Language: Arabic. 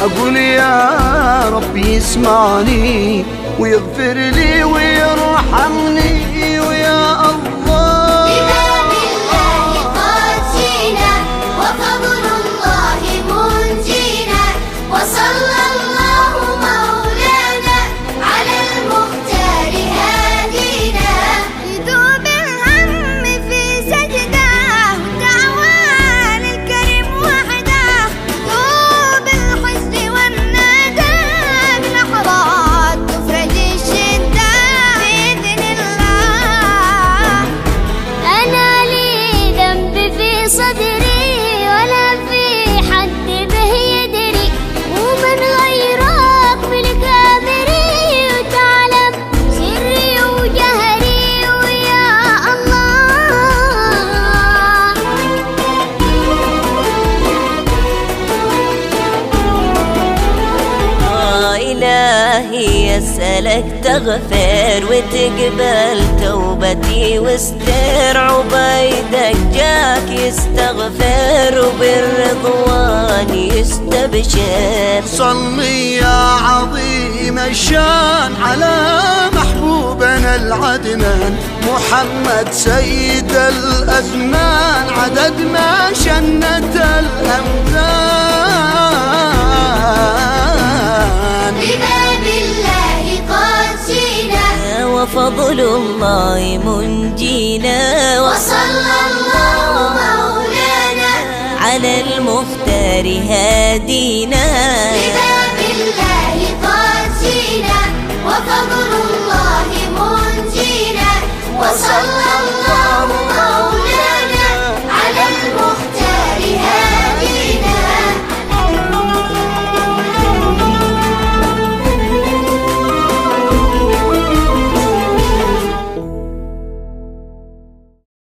أقول يا ربي يسمعني ويغفر لي ويرحمني ويا الله. بباب الله قد جينا وفضل الله منجينا، وصلى الله مولانا على المختار هادينا. يذوب الهم في سجده دعوى للكريم وحده، ذوب الحزن والندى بلحظات تفرج الشده بإذن الله. أنا لي ذنب في صدري ولا في حد به يدري، ومن غيرك بالكامري وتعلم سري وجهري ويا الله. إلهي أسألك تغفر وتقبل توبتي واستر، عبيدك جاك يستغفر وبالرضوان يستبشر. صلي يا عظيم الشان على محبوبنا العدنان محمد سيد الأزمان، عدد ما شنت الأمثال. بباب الله قد جينا وفضل الله منجينا، وصلى الله مولانا على المختار هادينا. بباب الله قد جينا وفضل